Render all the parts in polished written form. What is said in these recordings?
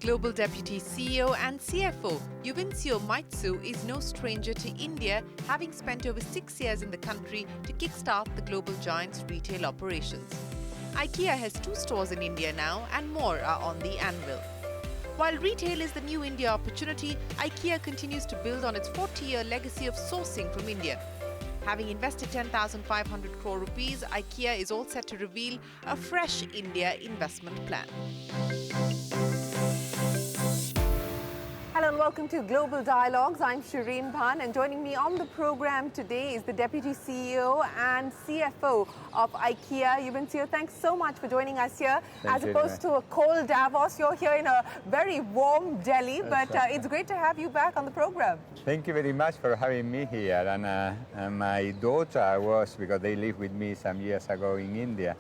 Global Deputy CEO and CFO, Juvencio Maeztu is no stranger to India, having spent over 6 years in the country to kickstart the global giant's retail operations. IKEA has 2 stores in India now and more are on the anvil. While retail is the new India opportunity, IKEA continues to build on its 40-year legacy of sourcing from India. Having invested 10,500 crore rupees, IKEA is all set to reveal a fresh India investment plan. Hello and welcome to Global Dialogues. I'm Shereen Bhan, and joining me on the program today is the Deputy CEO and CFO of IKEA, Juvencio. Thanks so much for joining us here. As opposed to a cold Davos, you're here in a very warm Delhi, but it's great to have you back on the program. Thank you very much for having me here. And my daughter was, because they lived with me some years ago in India,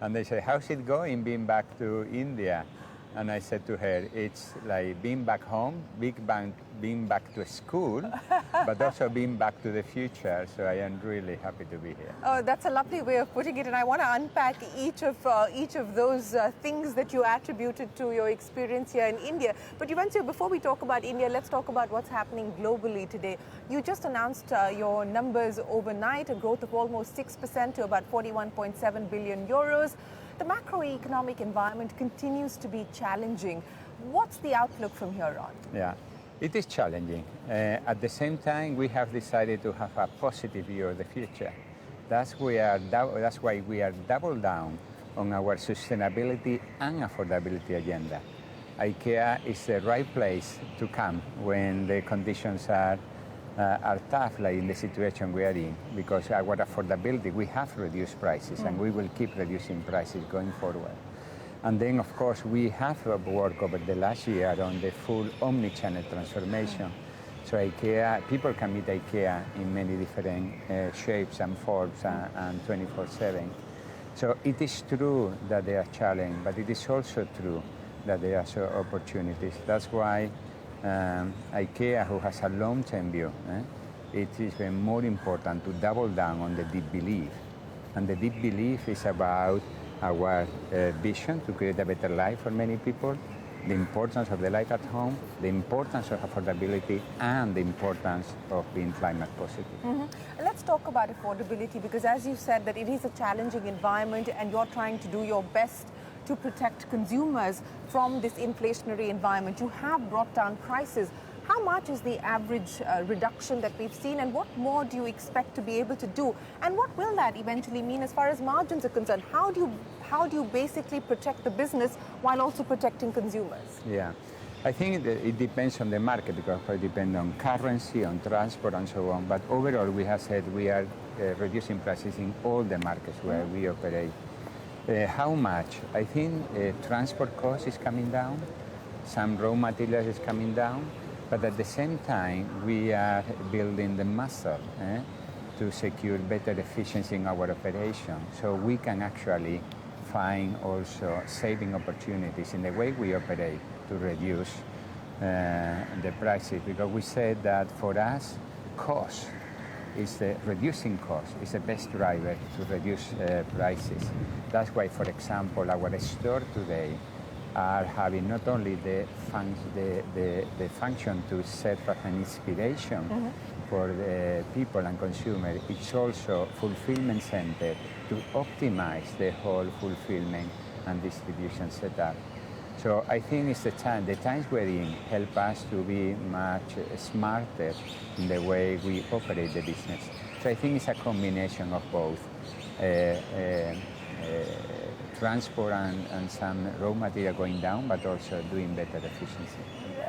and they said, how's it going being back to India? And I said to her, it's like being back home, being back to school, but also being back to the future. So I am really happy to be here. Oh, that's a lovely way of putting it. And I want to unpack each of those things that you attributed to your experience here in India. But Juvencio, before we talk about India, let's talk about what's happening globally today. You just announced your numbers overnight, a growth of almost 6% to about 41.7 billion euros. The macroeconomic environment continues to be challenging. What's the outlook from here on? Yeah, it is challenging. At the same time, we have decided to have a positive view of the future. That's why we are double down on our sustainability and affordability agenda. IKEA is the right place to come when the conditions are tough, like in the situation we are in, because our affordability, we have reduced prices and we will keep reducing prices going forward. And then, of course, we have worked over the last year on the full omni-channel transformation. So IKEA, people can meet IKEA in many different shapes and forms and 24/7. So it is true that they are challenged, but it is also true that there are opportunities. That's why IKEA, who has a long-term view, it is even more important to double down on the deep belief. And the deep belief is about our vision to create a better life for many people, the importance of the life at home, the importance of affordability, and the importance of being climate positive. Let's talk about affordability, because as you said, that it is a challenging environment and you're trying to do your best to protect consumers from this inflationary environment. You have brought down prices. How much is the average reduction that we've seen, and what more do you expect to be able to do? And what will that eventually mean as far as margins are concerned? How do you basically protect the business while also protecting consumers? Yeah, I think it depends on the market, because it depends on currency, on transport, and so on. But overall, we have said we are reducing prices in all the markets where we operate. How much? I think transport cost is coming down, some raw materials is coming down, but at the same time we are building the muscle to secure better efficiency in our operation, so we can actually find also saving opportunities in the way we operate to reduce the prices, because we said that for us, reducing cost is the best driver to reduce prices. That's why, for example, our store today are having not only the function to serve as an inspiration for the people and consumers, it's also fulfillment center to optimize the whole fulfillment and distribution setup. So I think it's the times we're in help us to be much smarter in the way we operate the business. So I think it's a combination of both transport and some raw material going down, but also doing better efficiency.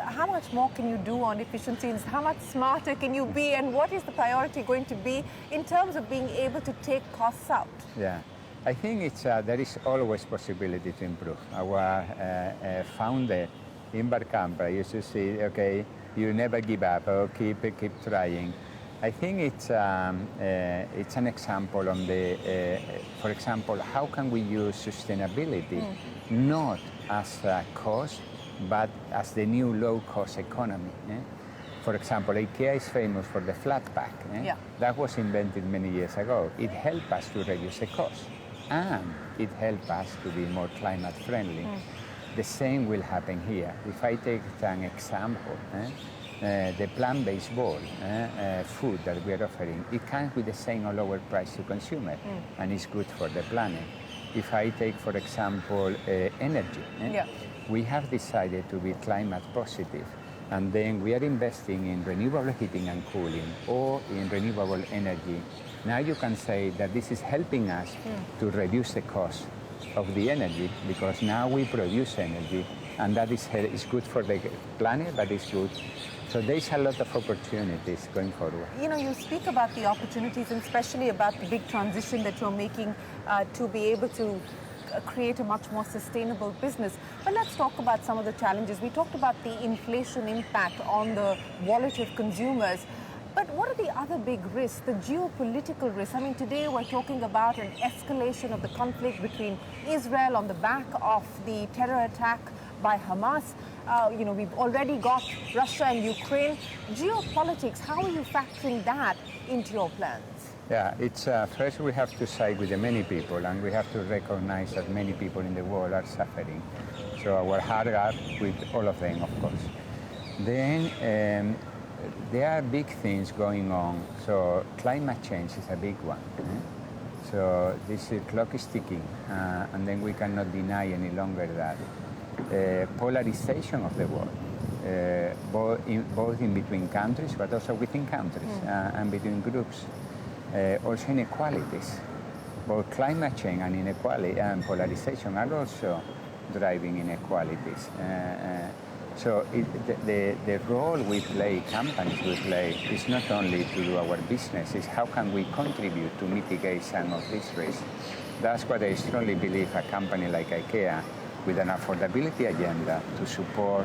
How much more can you do on efficiencies? How much smarter can you be? And what is the priority going to be in terms of being able to take costs out? Yeah. I think there is always possibility to improve. Our founder in Barcampa used to say, okay, you never give up, or keep trying. I think it's an example on for example, how can we use sustainability not as a cost, but as the new low-cost economy. For example, IKEA is famous for the flat pack. That was invented many years ago. It helped us to reduce the cost, and it helped us to be more climate friendly. The same will happen here. If I take an example, the plant-based bowl food that we are offering, it comes with the same or lower price to consumer, and it's good for the planet. If I take, for example, energy, we have decided to be climate positive, and then we are investing in renewable heating and cooling or in renewable energy. Now you can say that this is helping us to reduce the cost of the energy, because now we produce energy, and that is good for the planet, but it's good. So there's a lot of opportunities going forward. You know, you speak about the opportunities, and especially about the big transition that you're making to be able to create a much more sustainable business. But let's talk about some of the challenges. We talked about the inflation impact on the wallet of consumers. But what are the other big risks, the geopolitical risks? I mean, today we're talking about an escalation of the conflict between Israel on the back of the terror attack by Hamas. You know, we've already got Russia and Ukraine. Geopolitics, how are you factoring that into your plans? Yeah, it's first we have to side with the many people, and we have to recognize that many people in the world are suffering. So our heart goes with all of them, of course. Then there are big things going on. So climate change is a big one. So this clock is ticking, and then we cannot deny any longer that. Polarization of the world, both in between countries, but also within countries, and between groups. Also inequalities. Both climate change and inequality and polarization are also driving inequalities. So the role we play, companies we play, is not only to do our business, it's how can we contribute to mitigate some of these risks. That's what I strongly believe a company like IKEA, with an affordability agenda to support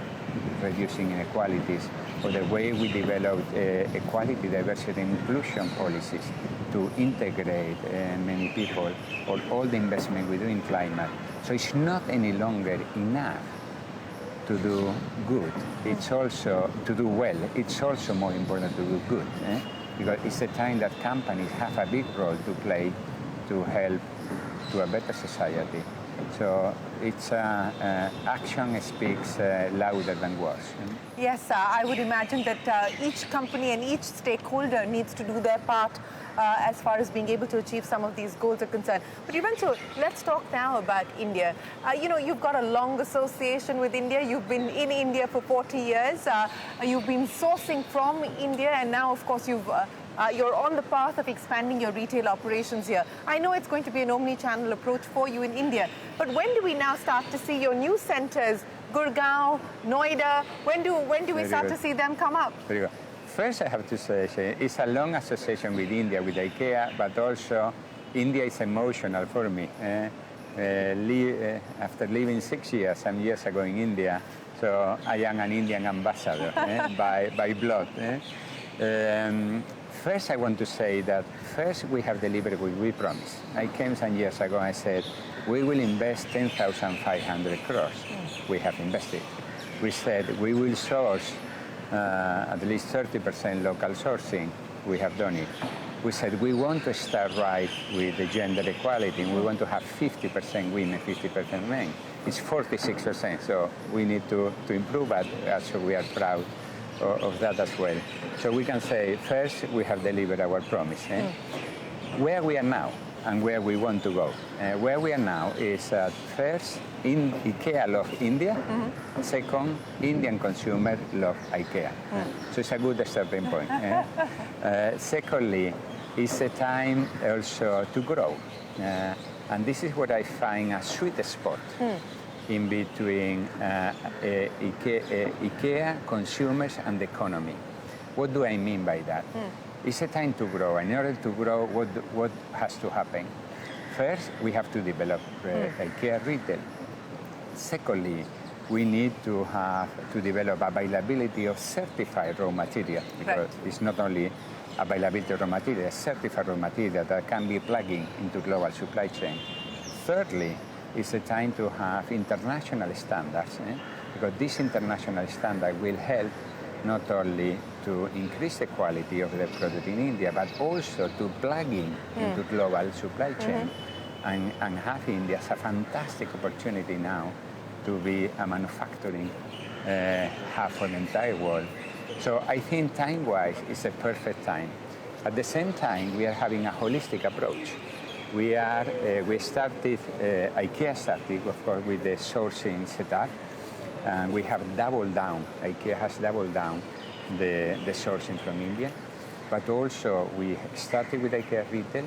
reducing inequalities, or the way we develop equality, diversity, and inclusion policies to integrate many people, or all the investment we do in climate. So it's not any longer enough to do good. It's also to do well. It's also more important to do good, because it's a time that companies have a big role to play to help to a better society. So it's action speaks louder than words. Yes, I would imagine that each company and each stakeholder needs to do their part as far as being able to achieve some of these goals are concerned. But Juvencio, let's talk now about India. You know, you've got a long association with India. You've been in India for 40 years. You've been sourcing from India, and now, of course, you're on the path of expanding your retail operations here. I know it's going to be an omni-channel approach for you in India, but when do we now start to see your new centers, Gurgaon, Noida, when do we start to see them come up? Very good. First, I have to say, it's a long association with India, with IKEA, but also India is emotional for me. After living 6 years, some years ago in India, so I am an Indian ambassador by blood. First, I want to say that first we have delivered what we promised. I came some years ago and I said, we will invest 10,500 crores. We have invested. We said we will source at least 30% local sourcing. We have done it. We said we want to start right with the gender equality. We want to have 50% women, 50% men. It's 46%, so we need to improve that, so we are proud of that as well. So we can say, first, we have delivered our promise. Where we are now and where we want to go. Where we are now is first, IKEA love India. Second, Indian consumer love IKEA. So it's a good starting point. Secondly, it's a time also to grow. And this is what I find a sweet spot in between IKEA, consumers, and the economy. What do I mean by that? It's a time to grow. In order to grow, what has to happen? First, we have to develop IKEA retail. Secondly, we need to develop availability of certified raw material, because it's not only availability of raw material, certified raw material that can be plugging into global supply chain. Thirdly, it's a time to have international standards, because this international standard will help not only to increase the quality of the product in India, but also to plug into global supply chain and have India as a fantastic opportunity now to be a manufacturing hub for the entire world. So I think time-wise, it's a perfect time. At the same time, we are having a holistic approach. IKEA started, of course, with the sourcing setup, and we have doubled down. IKEA has doubled down the sourcing from India, but also we started with IKEA Retail.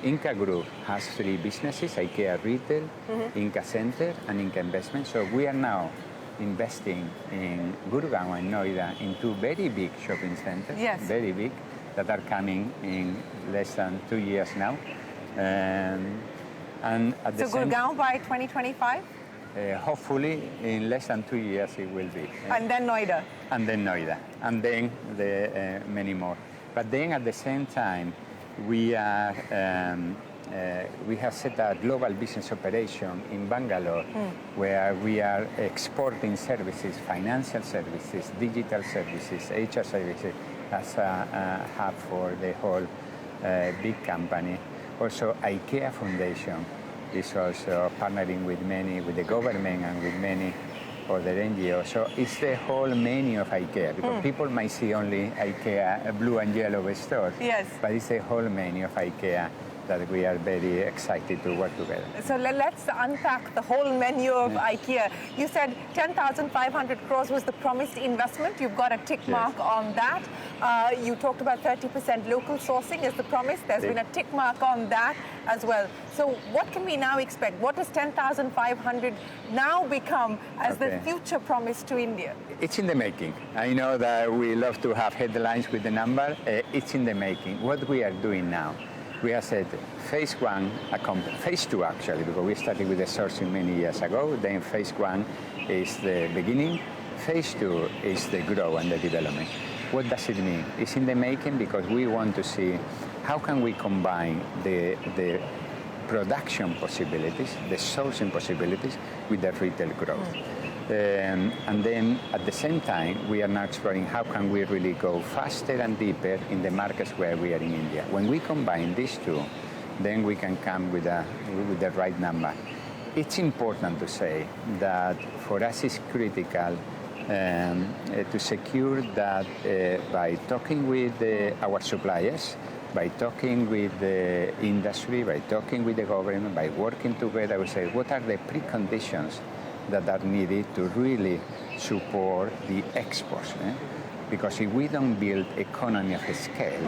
Inca Group has 3 businesses, IKEA Retail, Inca Center, and Inca Investment. So we are now investing in Gurgaon and Noida in 2 very big shopping centers, very big, that are coming in less than 2 years now. And at the same Gurgaon by 2025? Hopefully, in less than 2 years it will be. And then Noida? And then Noida, and then many more. But then at the same time, we have set a global business operation in Bangalore, where we are exporting services, financial services, digital services, HR services, as a hub for the whole big company. Also, IKEA Foundation is also partnering with the government and with many other NGOs. So it's the whole menu of IKEA, because people might see only IKEA blue and yellow stores, but it's the whole menu of IKEA that we are very excited to work together. So let's unpack the whole menu of IKEA. You said 10,500 crores was the promised investment. You've got a tick mark on that. You talked about 30% local sourcing as the promise. There's been a tick mark on that as well. So what can we now expect? What does 10,500 now become as the future promise to India? It's in the making. I know that we love to have headlines with the number. It's in the making. What we are doing now, we have said phase 1, phase 2 actually, because we started with the sourcing many years ago. Then phase 1 is the beginning. Phase 2 is the growth and the development. What does it mean? It's in the making because we want to see how can we combine the production possibilities, the sourcing possibilities, with the retail growth. And then at the same time, we are now exploring how can we really go faster and deeper in the markets where we are in India. When we combine these two, then we can come with the right number. It's important to say that for us it's critical to secure that by talking with our suppliers, by talking with the industry, by talking with the government, by working together, we say what are the preconditions that are needed to really support the exports. Because if we don't build economy of scale,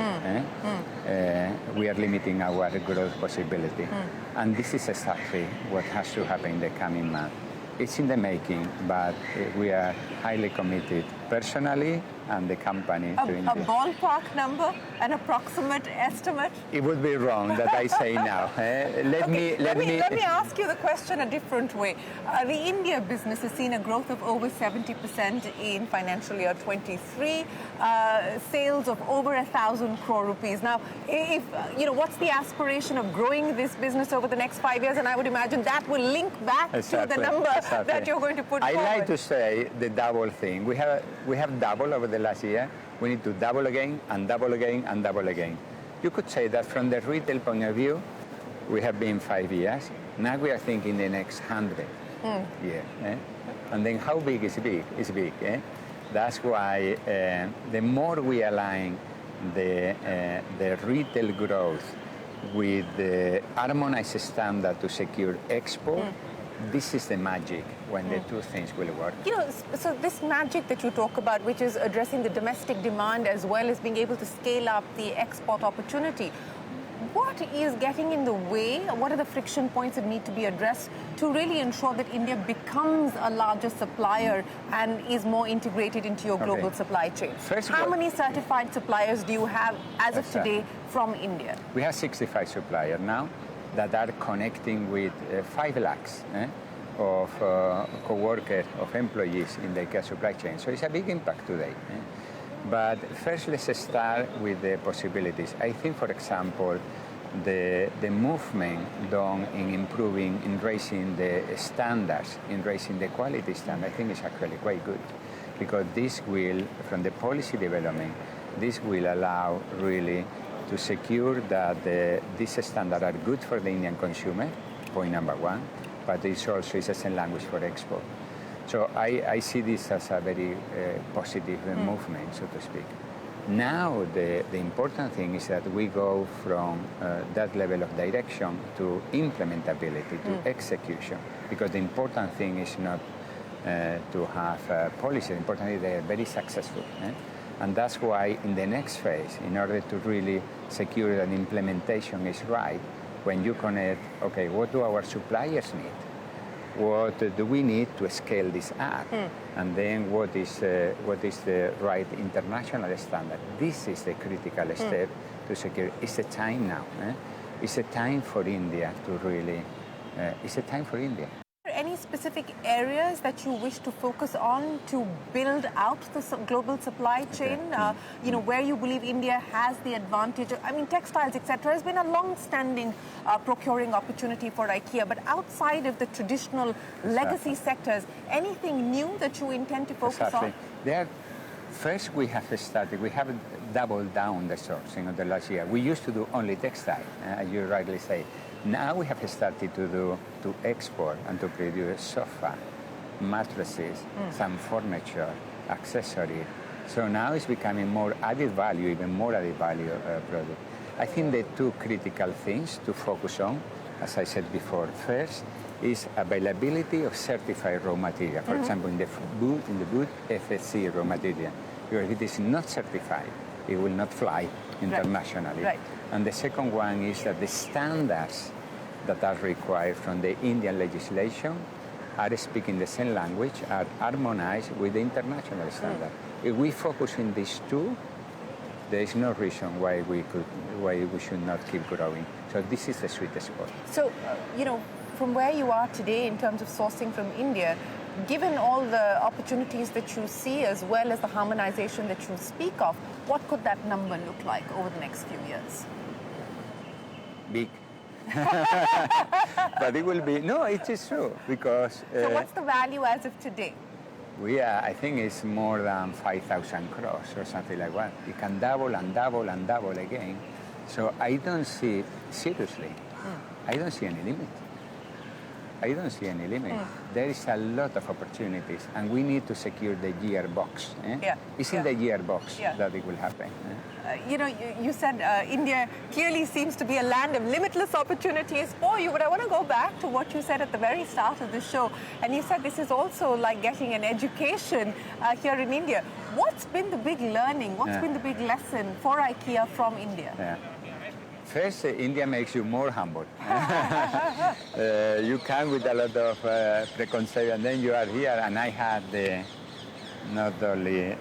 we are limiting our growth possibility. And this is exactly what has to happen in the coming months. It's in the making, but we are highly committed personally and the company to India. A ballpark number, an approximate estimate? It would be wrong that I say now. Let me ask you the question a different way. The India business has seen a growth of over 70% in financial year 23, sales of over 1,000 crore rupees. Now, if what's the aspiration of growing this business over the next 5 years? And I would imagine that will link back to the number that you're going to put forward. I like to say the double thing. We have doubled over the last year. We need to double again and double again and double again. You could say that from the retail point of view, we have been 5 years. Now we are thinking the next 100 years. And then how big is big? Is big. That's why the more we align the retail growth with the harmonized standard to secure export, this is the magic when the two things will work. So this magic that you talk about, which is addressing the domestic demand as well as being able to scale up the export opportunity, what is getting in the way? What are the friction points that need to be addressed to really ensure that India becomes a larger supplier and is more integrated into your global supply chain? How many certified suppliers do you have as of today from India? We have 65 suppliers now that are connecting with 5 lakhs of co-workers, of employees in the IKEA supply chain. So it's a big impact today. But first, let's start with the possibilities. I think, for example, the movement done in improving, in raising the standards, in raising the quality standard, I think is actually quite good. Because this will, from the policy development, this will allow really to secure that these standards are good for the Indian consumer, point number one. but it's also is a same language for export. So I see this as a very positive movement, so to speak. Now the important thing is that we go from that level of direction to implementability, to execution, because the important thing is not to have policy. The important is they are very successful. And that's why in the next phase, in order to really secure that implementation is right, when you connect, okay, what do our suppliers need? What do we need to scale this up? And then what is the right international standard? This is the critical step to secure. It's a time now. It's a time for India to really, it's a time for India. Are there any specific areas that you wish to focus on to build out the global supply chain? You know, where you believe India has the advantage? I mean, textiles, etc., has been a long-standing procuring opportunity for IKEA. But outside of the traditional legacy sectors, anything new that you intend to focus on? First, we have started. We have doubled down the sourcing of the last year. We used to do only textile, as you rightly say. Now we have started to export and to produce sofa, mattresses, some furniture, accessories. So now it's becoming more added value, even more added value product. I think the two critical things to focus on, as I said before, first is availability of certified raw material. For example, in the wood FSC raw material. Because if it is not certified, it will not fly internationally. Right. And the second one is that the standards that are required from the Indian legislation are speaking the same language, are harmonized with the international standard. If we focus in these two, there is no reason why we should not keep growing. So this is the sweet spot. So, you know, from where you are today in terms of sourcing from India, given all the opportunities that you see as well as the harmonization that you speak of, what could that number look like over the next few years? Big. But it will be, no, it is true, because... So what's the value as of today? We are, I think it's more than 5,000 crores or something like that. It can double and double and double again. So I don't see, seriously, I don't see any limit. I don't see any limit. There is a lot of opportunities, and we need to secure the gearbox. It's in the gearbox that it will happen. You know, you said India clearly seems to be a land of limitless opportunities for you, but I want to go back to what you said at the very start of the show, and you said this is also like getting an education here in India. What's been the big learning? What's been the big lesson for IKEA from India? First, India makes you more humble. You come with a lot of preconceived, and then you are here, and I had not only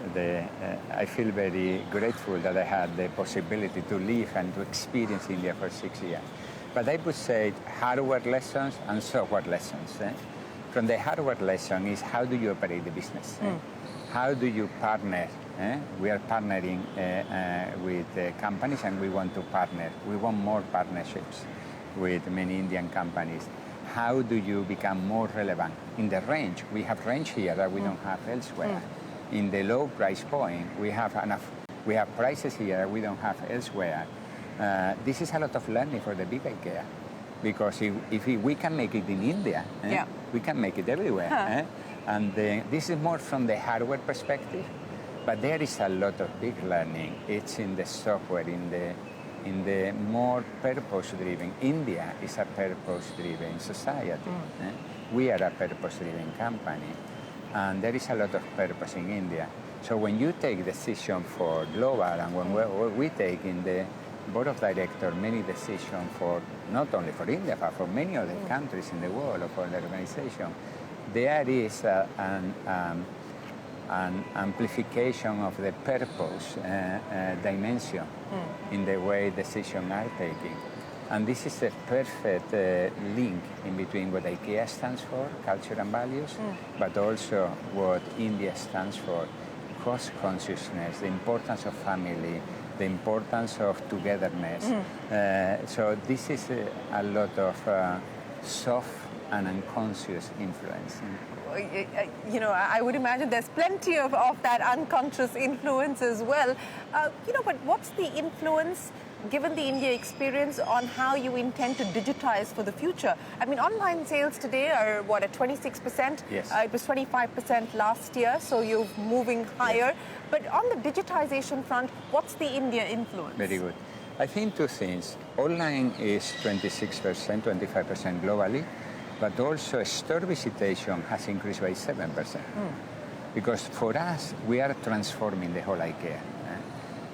I feel very grateful that I had the possibility to live and to experience India for 6 years. But I would say hardware lessons and software lessons. From the hardware lesson is how do you operate the business? How do you partner? We are partnering with companies, and we want to partner. We want more partnerships with many Indian companies. How do you become more relevant? In the range, we have range here that we don't have elsewhere. In the low price point, we have prices here that we don't have elsewhere. This is a lot of learning for the big IKEA, because if we can make it in India, we can make it everywhere. And this is more from the hardware perspective. But there is a lot of big learning. It's in the software, in the more purpose-driven. India is a purpose-driven society. We are a purpose-driven company, and there is a lot of purpose in India. So when you take decision for global, and when we take in the board of directors many decisions for not only for India, but for many other countries in the world or for the organization, there is an amplification of the purpose dimension in the way decisions are taken. And this is a perfect link in between what IKEA stands for, culture and values, but also what India stands for, cost consciousness, the importance of family, the importance of togetherness. So this is a lot of soft and unconscious influence. You know, I would imagine there's plenty of that unconscious influence as well. You know, but what's the influence, given the India experience, on how you intend to digitize for the future? I mean, online sales today are, what, at 26%? Yes. It was 25% last year, so you're moving higher. Yes. But on the digitization front, what's the India influence? Very good. I think two things. Online is 26%, 25% globally, but also store visitation has increased by 7%. Because for us, we are transforming the whole IKEA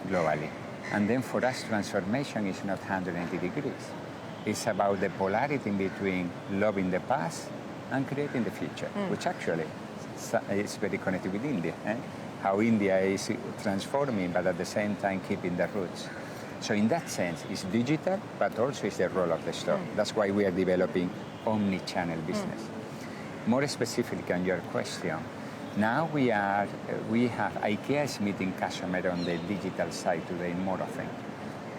globally. And then for us, transformation is not 180 degrees. It's about the polarity between loving the past and creating the future, which actually is very connected with India. How India is transforming, but at the same time keeping the roots. So in that sense, it's digital, but also it's the role of the store. That's why we are developing omni-channel business. More specifically on your question, now we have IKEA'S meeting customer on the digital side today more often.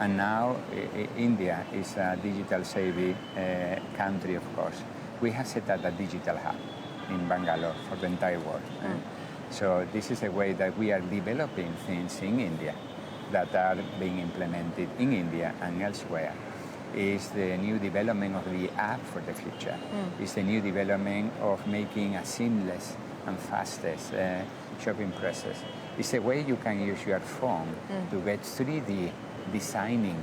And now India is a digital savvy country, of course. We have set up a digital hub in Bangalore for the entire world. So this is a way that we are developing things in India that are being implemented in India and elsewhere. Is the new development of the app for the future. It's the new development of making a seamless and fastest shopping process. It's a way you can use your phone to get 3D designing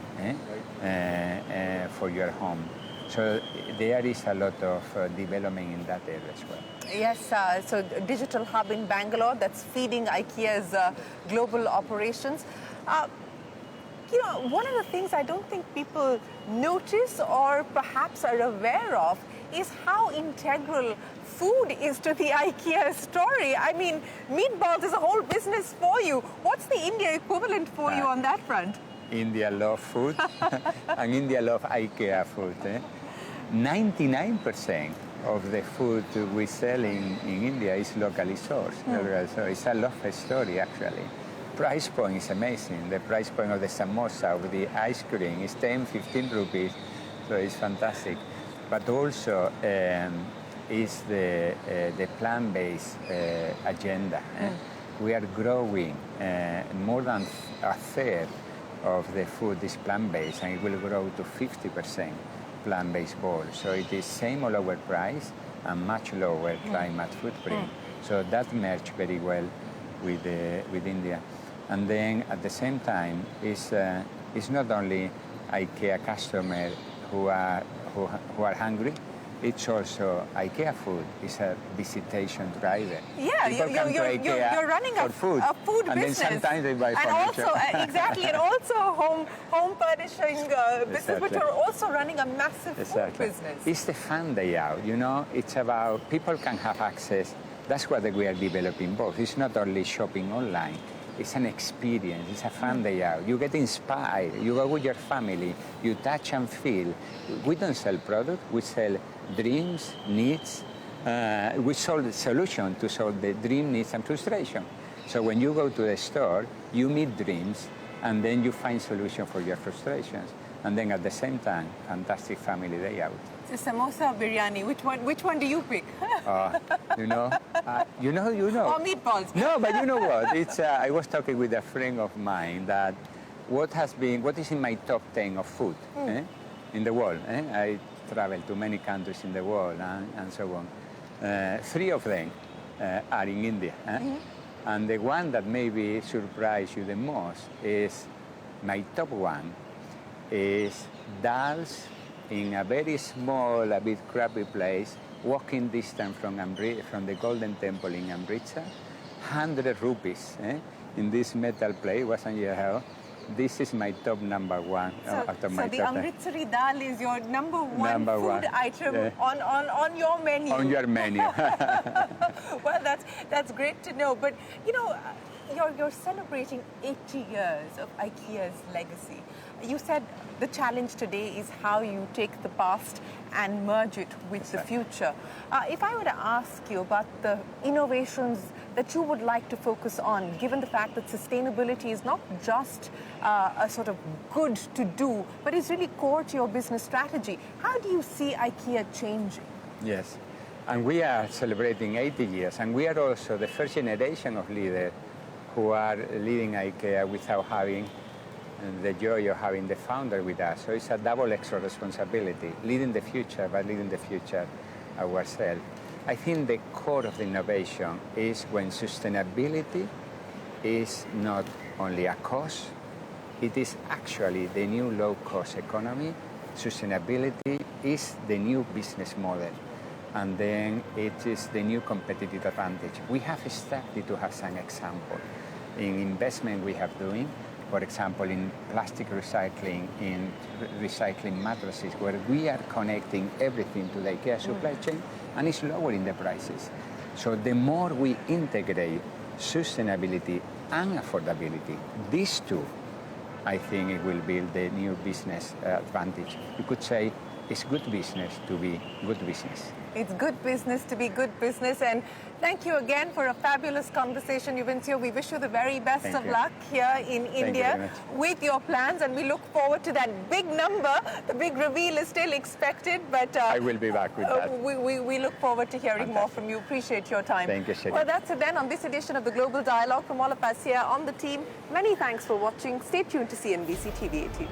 for your home. So there is a lot of development in that area as well. Yes, so digital hub in Bangalore that's feeding IKEA's global operations. You know, one of the things I don't think people notice or perhaps are aware of is how integral food is to the IKEA story. I mean, meatballs is a whole business for you. What's the India equivalent for you on that front? India love food and India love IKEA food. 99% of the food we sell in India is locally sourced. So it's a love story, actually. Price point is amazing. The price point of the samosa, of the ice cream is 10, 15 rupees. So it's fantastic. But also is the plant-based agenda. We are growing more than a third of the food is plant-based, and it will grow to 50% plant-based bowl. So it is same or lower price and much lower climate footprint. So that merged very well with India. And then at the same time, it's not only IKEA customers who are hungry. It's also IKEA food. It's a visitation driver. Yeah, you're running a food and business. And then sometimes they buy furniture. And also, exactly, and also home furnishing business, but you're also running a massive food business. It's the fun day out, you know. It's about people can have access. That's what we are developing both. It's not only shopping online. It's an experience. It's a fun day out. You get inspired. You go with your family. You touch and feel. We don't sell product. We sell dreams, needs. We solve the solution to solve the dream, needs, and frustration. So when you go to the store, you meet dreams, and then you find solution for your frustrations. And then at the same time, fantastic family day out. So samosa or biryani, which one do you pick? You know. Or meatballs. No, but you know what? It's. I was talking with a friend of mine that what is in my top 10 of food in the world. I travel to many countries in the world and so on. 3 of them are in India. And the one that maybe surprised you the most is my top one is dals in a very small, a bit crappy place, walking distance from the Golden Temple in Amritsar, 100 rupees in this metal plate, wasn't your hell? This is my top number one. So the Amritsari dal is your number one food item on your menu. On your menu. Well, that's great to know. But, you know, You're celebrating 80 years of IKEA's legacy. You said the challenge today is how you take the past and merge it with the future. If I were to ask you about the innovations that you would like to focus on, given the fact that sustainability is not just a sort of good to do, but is really core to your business strategy, how do you see IKEA changing? Yes, and we are celebrating 80 years, and we are also the first generation of leaders who are leading IKEA without having the joy of having the founder with us. So it's a double extra responsibility, leading the future, but leading the future ourselves. I think the core of the innovation is when sustainability is not only a cost, it is actually the new low-cost economy. Sustainability is the new business model, and then it is the new competitive advantage. We have started to have some example in investment we have doing, for example, in plastic recycling, in recycling mattresses, where we are connecting everything to the IKEA supply chain, and it's lowering the prices. So the more we integrate sustainability and affordability, these two, I think it will build the new business advantage. You could say it's good business to be good business. It's good business to be good business. And thank you again for a fabulous conversation, Juvencio. We wish you the very best of luck here in India with your plans. And we look forward to that big number. The big reveal is still expected. But I will be back with that. We look forward to hearing more from you. Appreciate your time. Thank you, Shereen. Well, that's it then on this edition of the Global Dialogue. From all of us here on the team, many thanks for watching. Stay tuned to CNBC TV18.